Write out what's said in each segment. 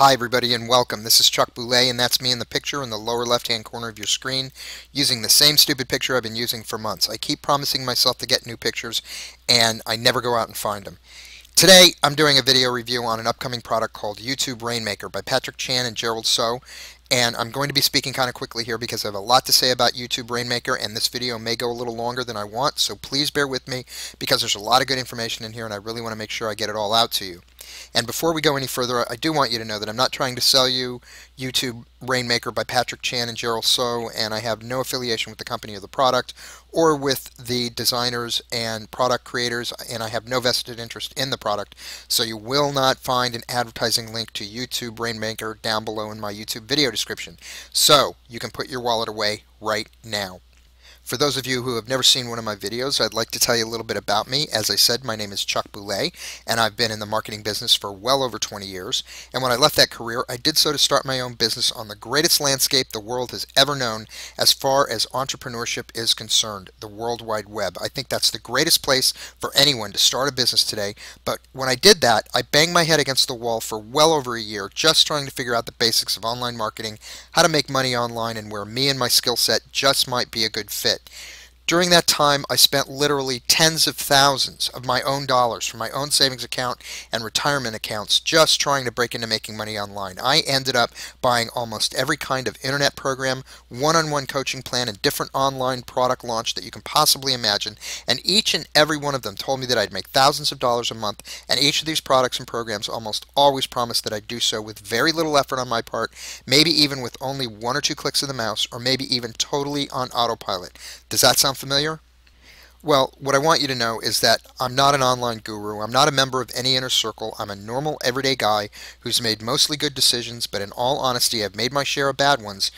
Hi everybody and welcome. This is Chuck Boulais and that's me in the picture in the lower left hand corner of your screen using the same stupid picture I've been using for months. I keep promising myself to get new pictures and I never go out and find them. Today I'm doing a video review on an upcoming product called YouTube Rainmaker by Patric Chan and Gerald Soh, and I'm going to be speaking kind of quickly here because I have a lot to say about YouTube Rainmaker and this video may go a little longer than I want, so please bear with me because there's a lot of good information in here and I really want to make sure I get it all out to you. And before we go any further, I do want you to know that I'm not trying to sell you YouTube Rainmaker by Patric Chan and Gerald Soh, and I have no affiliation with the company or the product or with the designers and product creators, and I have no vested interest in the product, so you will not find an advertising link to YouTube Rainmaker down below in my YouTube video description. So you can put your wallet away right now. For those of you who have never seen one of my videos, I'd like to tell you a little bit about me. As I said, my name is Chuck Boulais, and I've been in the marketing business for well over 20 years. And when I left that career, I did so to start my own business on the greatest landscape the world has ever known as far as entrepreneurship is concerned, the World Wide Web. I think that's the greatest place for anyone to start a business today. But when I did that, I banged my head against the wall for well over a year just trying to figure out the basics of online marketing, how to make money online, and where me and my skill set just might be a good fit. During that time, I spent literally tens of thousands of my own dollars from my own savings account and retirement accounts just trying to break into making money online. I ended up buying almost every kind of internet program, one-on-one coaching plan, and different online product launch that you can possibly imagine, and each and every one of them told me that I'd make thousands of dollars a month, and each of these products and programs almost always promised that I'd do so with very little effort on my part, maybe even with only one or two clicks of the mouse, or maybe even totally on autopilot. Does that sound familiar? Well, what I want you to know is that I'm not an online guru. I'm not a member of any inner circle. I'm a normal, everyday guy who's made mostly good decisions, but in all honesty, I've made my share of bad ones.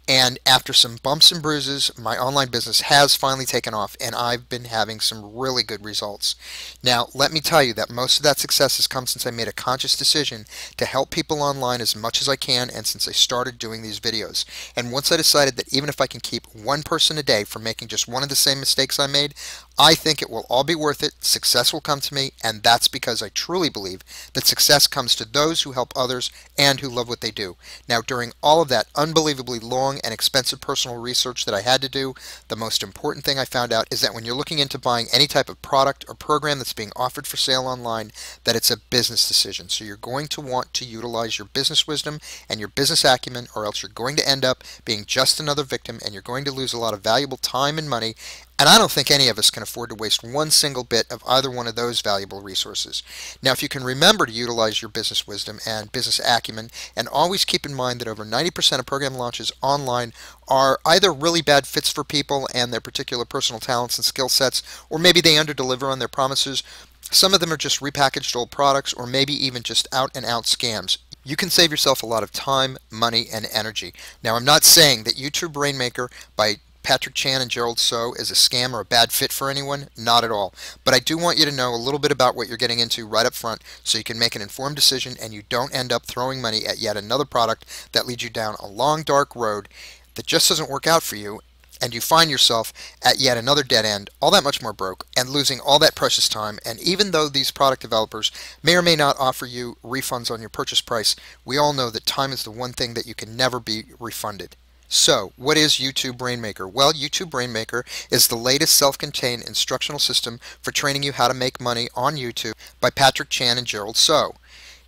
And after some bumps and bruises, my online business has finally taken off, and I've been having some really good results. Now, let me tell you that most of that success has come since I made a conscious decision to help people online as much as I can, and since I started doing these videos. And once I decided that even if I can keep one person a day from making just one of the same mistakes I made, I think it will all be worth it. Success will come to me, and that's because I truly believe that success comes to those who help others and who love what they do. Now, during all of that unbelievably long and expensive personal research that I had to do, the most important thing I found out is that when you're looking into buying any type of product or program that's being offered for sale online, that it's a business decision. So you're going to want to utilize your business wisdom and your business acumen, or else you're going to end up being just another victim, and you're going to lose a lot of valuable time and money. And I don't think any of us can afford to waste one single bit of either one of those valuable resources. Now, if you can remember to utilize your business wisdom and business acumen, and always keep in mind that over 90% of program launches online are either really bad fits for people and their particular personal talents and skill sets, or maybe they underdeliver on their promises. Some of them are just repackaged old products, or maybe even just out-and-out scams. You can save yourself a lot of time, money, and energy. Now, I'm not saying that YouTube Rainmaker by Patric Chan and Gerald Soh is a scam or a bad fit for anyone, not at all. But I do want you to know a little bit about what you're getting into right up front so you can make an informed decision and you don't end up throwing money at yet another product that leads you down a long, dark road that just doesn't work out for you, and you find yourself at yet another dead end, all that much more broke, and losing all that precious time. And even though these product developers may or may not offer you refunds on your purchase price, we all know that time is the one thing that you can never be refunded. So, what is YouTube Rainmaker? Well, YouTube Rainmaker is the latest self-contained instructional system for training you how to make money on YouTube by Patric Chan and Gerald Soh.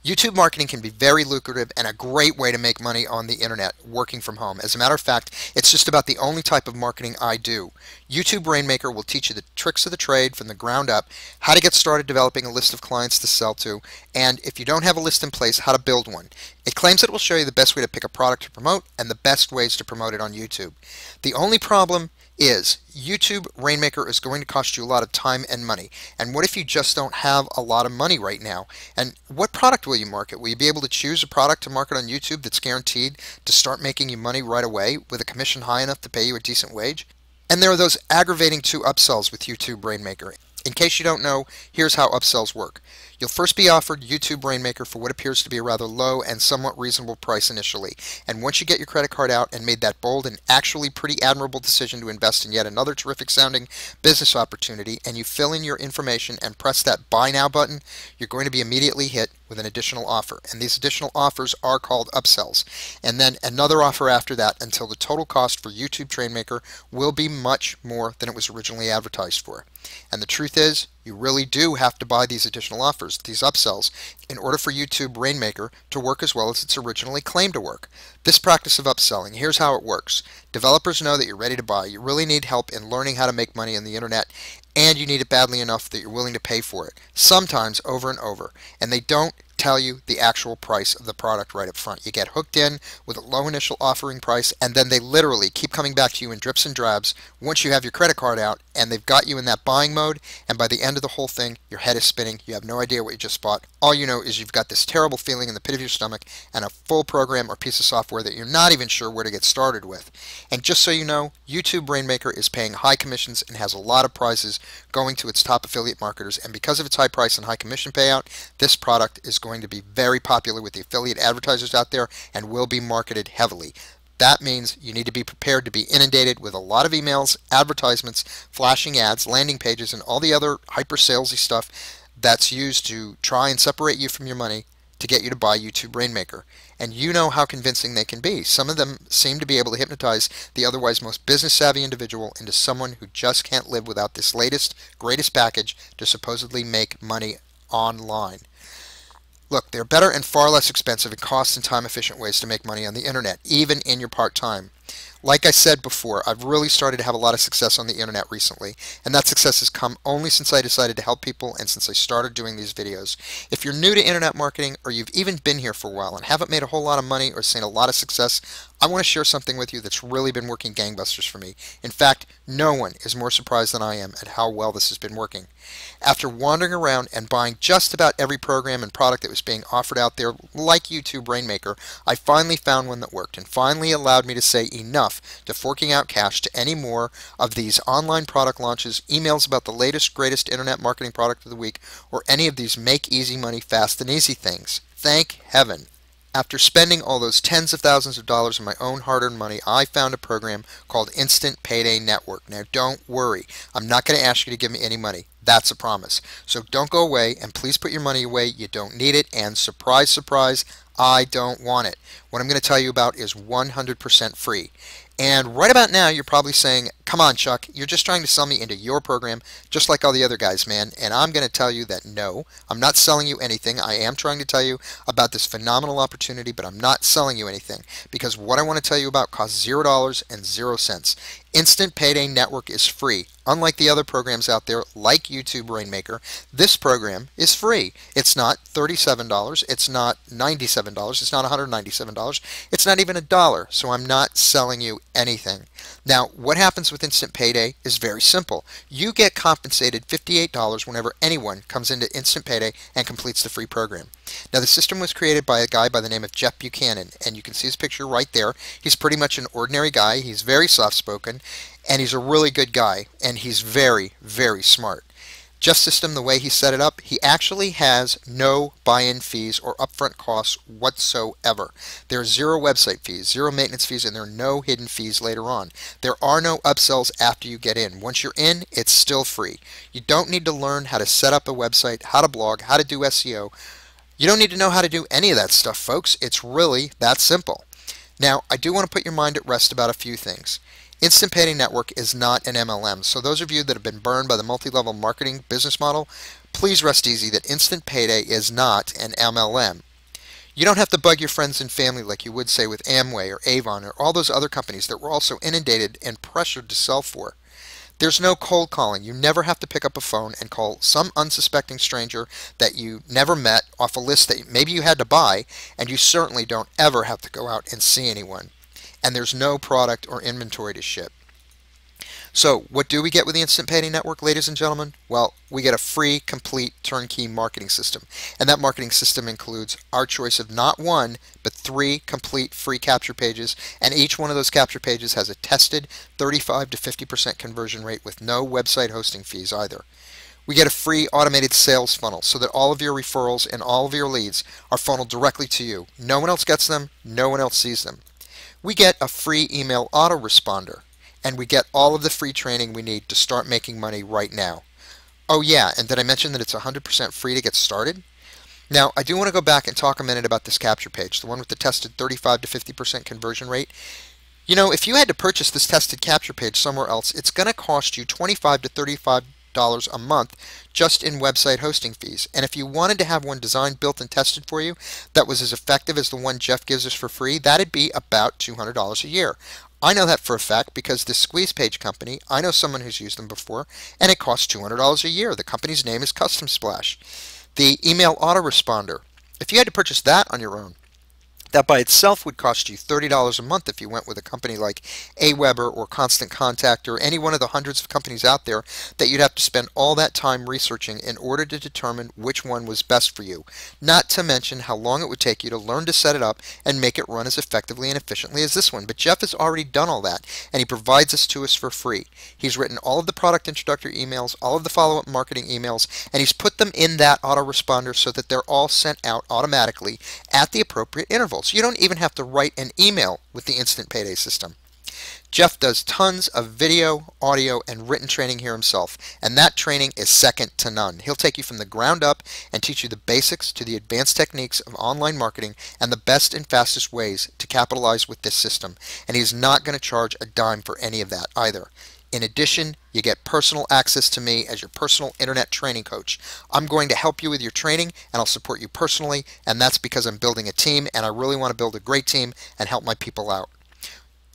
YouTube marketing can be very lucrative and a great way to make money on the internet working from home. As a matter of fact, it's just about the only type of marketing I do. YouTube Rainmaker will teach you the tricks of the trade from the ground up, how to get started developing a list of clients to sell to, and if you don't have a list in place, how to build one. It claims that it will show you the best way to pick a product to promote and the best ways to promote it on YouTube. The only problem is YouTube Rainmaker is going to cost you a lot of time and money. And what if you just don't have a lot of money right now? And what product will you market? Will you be able to choose a product to market on YouTube that's guaranteed to start making you money right away with a commission high enough to pay you a decent wage? And there are those aggravating 2 upsells with YouTube Rainmaker. In case you don't know, here's how upsells work. You'll first be offered YouTube Rainmaker for what appears to be a rather low and somewhat reasonable price initially. And once you get your credit card out and made that bold and actually pretty admirable decision to invest in yet another terrific sounding business opportunity, and you fill in your information and press that Buy Now button, you're going to be immediately hit with an additional offer. And these additional offers are called upsells. And then another offer after that until the total cost for YouTube Rainmaker will be much more than it was originally advertised for. And the truth is, you really do have to buy these additional offers, these upsells, in order for YouTube Rainmaker to work as well as it's originally claimed to work. This practice of upselling, here's how it works. Developers know that you're ready to buy. You really need help in learning how to make money on the internet, and you need it badly enough that you're willing to pay for it, sometimes over and over. And they don't tell you the actual price of the product right up front. You get hooked in with a low initial offering price, and then they literally keep coming back to you in drips and drabs once you have your credit card out and they've got you in that buying mode, and by the end of the whole thing your head is spinning. You have no idea what you just bought. All you know is you've got this terrible feeling in the pit of your stomach and a full program or piece of software that you're not even sure where to get started with. And just so you know, YouTube Rainmaker is paying high commissions and has a lot of prizes going to its top affiliate marketers, and because of its high price and high commission payout, this product is going to be very popular with the affiliate advertisers out there and will be marketed heavily. That means you need to be prepared to be inundated with a lot of emails, advertisements, flashing ads, landing pages, and all the other hyper salesy stuff that's used to try and separate you from your money to get you to buy YouTube Rainmaker. And you know how convincing they can be. Some of them seem to be able to hypnotize the otherwise most business savvy individual into someone who just can't live without this latest, greatest package to supposedly make money online. Look, they're better and far less expensive and cost and time efficient ways to make money on the internet, even in your part-time. Like I said before, I've really started to have a lot of success on the internet recently, and that success has come only since I decided to help people and since I started doing these videos. If you're new to internet marketing, or you've even been here for a while and haven't made a whole lot of money or seen a lot of success, I want to share something with you that's really been working gangbusters for me. In fact, no one is more surprised than I am at how well this has been working. After wandering around and buying just about every program and product that was being offered out there, like YouTube Rainmaker, I finally found one that worked and finally allowed me to say enough to forking out cash to any more of these online product launches, emails about the latest, greatest internet marketing product of the week, or any of these make easy money fast and easy things. Thank heaven. After spending all those tens of thousands of dollars of my own hard-earned money, I found a program called Instant Payday Network. Now don't worry, I'm not going to ask you to give me any money. That's a promise. So don't go away, and please put your money away. You don't need it, and surprise, surprise, I don't want it. What I'm going to tell you about is 100% free. And right about now, you're probably saying, come on, Chuck, you're just trying to sell me into your program, just like all the other guys, man. And I'm going to tell you that no, I'm not selling you anything. I am trying to tell you about this phenomenal opportunity, but I'm not selling you anything, because what I want to tell you about costs $0 and 0 cents. Instant Payday Network is free. Unlike the other programs out there, like YouTube Rainmaker, this program is free. It's not $37, it's not $97, it's not $197, it's not even $1, so I'm not selling you anything. Now, what happens with Instant Payday is very simple. You get compensated $58 whenever anyone comes into Instant Payday and completes the free program. Now, the system was created by a guy by the name of Jeff Buchanan, and you can see his picture right there. He's pretty much an ordinary guy. He's very soft-spoken, and he's a really good guy, and he's very, very smart. Jeff's system, the way he set it up, he actually has no buy-in fees or upfront costs whatsoever. There are 0 website fees, 0 maintenance fees, and there are no hidden fees later on. There are no upsells after you get in. Once you're in, it's still free. You don't need to learn how to set up a website, how to blog, how to do SEO. You don't need to know how to do any of that stuff, folks. It's really that simple. Now, I do want to put your mind at rest about a few things. Instant Payday Network is not an MLM, so those of you that have been burned by the multi-level marketing business model, please rest easy that Instant Payday is not an MLM. You don't have to bug your friends and family like you would say with Amway or Avon or all those other companies that we're also inundated and pressured to sell for. There's no cold calling. You never have to pick up a phone and call some unsuspecting stranger that you never met off a list that maybe you had to buy, and you certainly don't ever have to go out and see anyone. And there's no product or inventory to ship. So what do we get with the Instant Payday Network, ladies and gentlemen? Well, we get a free, complete, turnkey marketing system. And that marketing system includes our choice of not 1, but 3 complete free capture pages. And each one of those capture pages has a tested 35 to 50% conversion rate with no website hosting fees either. We get a free automated sales funnel so that all of your referrals and all of your leads are funneled directly to you. No one else gets them, no one else sees them. We get a free email autoresponder, and we get all of the free training we need to start making money right now. Oh yeah, and did I mention that it's 100% free to get started? Now, I do want to go back and talk a minute about this capture page, the one with the tested 35 to 50% conversion rate. You know, if you had to purchase this tested capture page somewhere else, it's going to cost you $25 to $35 a month just in website hosting fees. And if you wanted to have one designed, built, and tested for you that was as effective as the one Jeff gives us for free, that'd be about $200 a year. I know that for a fact because this squeeze page company, I know someone who's used them before, and it costs $200 a year. The company's name is Custom Splash. The email autoresponder, if you had to purchase that on your own, that by itself would cost you $30 a month if you went with a company like Aweber or Constant Contact or any one of the hundreds of companies out there that you'd have to spend all that time researching in order to determine which one was best for you. Not to mention how long it would take you to learn to set it up and make it run as effectively and efficiently as this one. But Jeff has already done all that, and he provides this to us for free. He's written all of the product introductory emails, all of the follow-up marketing emails, and he's put them in that autoresponder so that they're all sent out automatically at the appropriate intervals. You don't even have to write an email with the Instant Payday system. Jeff does tons of video, audio, and written training here himself, and that training is second to none. He'll take you from the ground up and teach you the basics to the advanced techniques of online marketing and the best and fastest ways to capitalize with this system, and he's not going to charge a dime for any of that either. In addition, you get personal access to me as your personal internet training coach. I'm going to help you with your training, and I'll support you personally, and that's because I'm building a team, and I really want to build a great team and help my people out.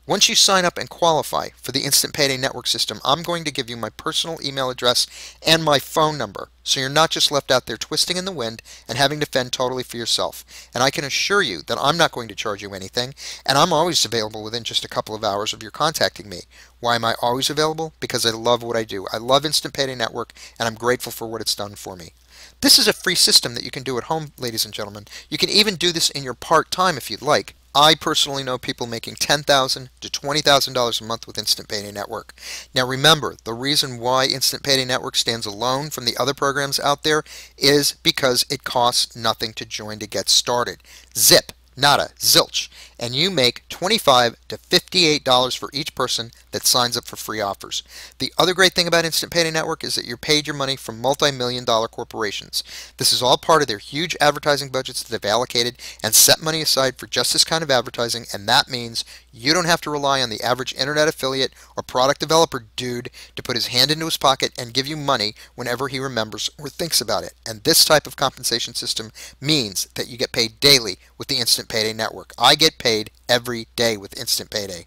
Once you sign up and qualify for the Instant Payday Network system, I'm going to give you my personal email address and my phone number, so you're not just left out there twisting in the wind and having to fend totally for yourself. And I can assure you that I'm not going to charge you anything, and I'm always available within just a couple of hours of your contacting me. Why am I always available? Because I love what I do. I love Instant Payday Network, and I'm grateful for what it's done for me. This is a free system that you can do at home, ladies and gentlemen. You can even do this in your part-time if you'd like. I personally know people making $10,000 to $20,000 a month with Instant Payday Network. Now remember, the reason why Instant Payday Network stands alone from the other programs out there is because it costs nothing to join to get started. Zip, nada, zilch. And you make $25 to $58 for each person that signs up for free offers. The other great thing about Instant Payday Network is that you're paid your money from multi-million-dollar corporations. This is all part of their huge advertising budgets that they've allocated and set money aside for just this kind of advertising, and that means you don't have to rely on the average internet affiliate or product developer dude to put his hand into his pocket and give you money whenever he remembers or thinks about it. And this type of compensation system means that you get paid daily with the Instant Payday Network. I get paid every day with Instant Payday.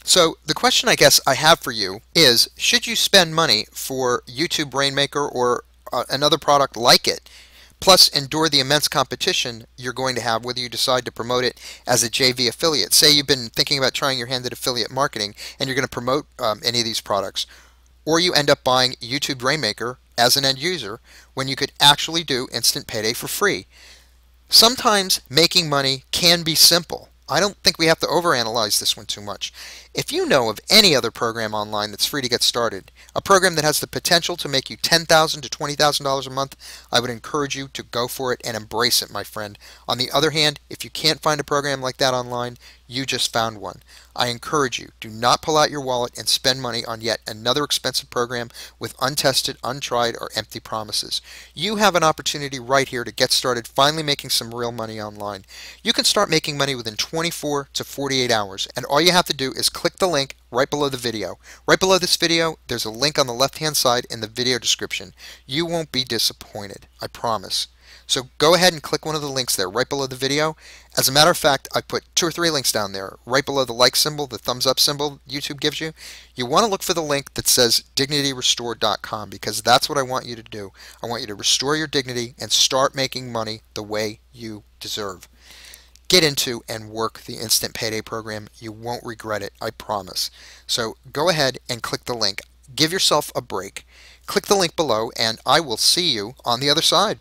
So the question I guess I have for you is, should you spend money for YouTube Rainmaker or another product like it, plus endure the immense competition you're going to have whether you decide to promote it as a JV affiliate? Say you've been thinking about trying your hand at affiliate marketing and you're going to promote any of these products, or you end up buying YouTube Rainmaker as an end user when you could actually do Instant Payday for free. Sometimes making money can be simple. I don't think we have to overanalyze this one too much. If you know of any other program online that's free to get started, a program that has the potential to make you $10,000 to $20,000 a month, I would encourage you to go for it and embrace it, my friend. On the other hand, if you can't find a program like that online, you just found one. I encourage you, do not pull out your wallet and spend money on yet another expensive program with untested, untried, or empty promises. You have an opportunity right here to get started finally making some real money online. You can start making money within 24 to 48 hours, and all you have to do is click the link right below the video. Right below this video, there's a link on the left-hand side in the video description. You won't be disappointed, I promise. So go ahead and click one of the links there right below the video. As a matter of fact, I put 2 or 3 links down there right below the like symbol, the thumbs up symbol YouTube gives you. You want to look for the link that says dignityrestored.com, because that's what I want you to do. I want you to restore your dignity and start making money the way you deserve. Get into and work the Instant Payday program. You won't regret it, I promise. So go ahead and click the link. Give yourself a break. Click the link below and I will see you on the other side.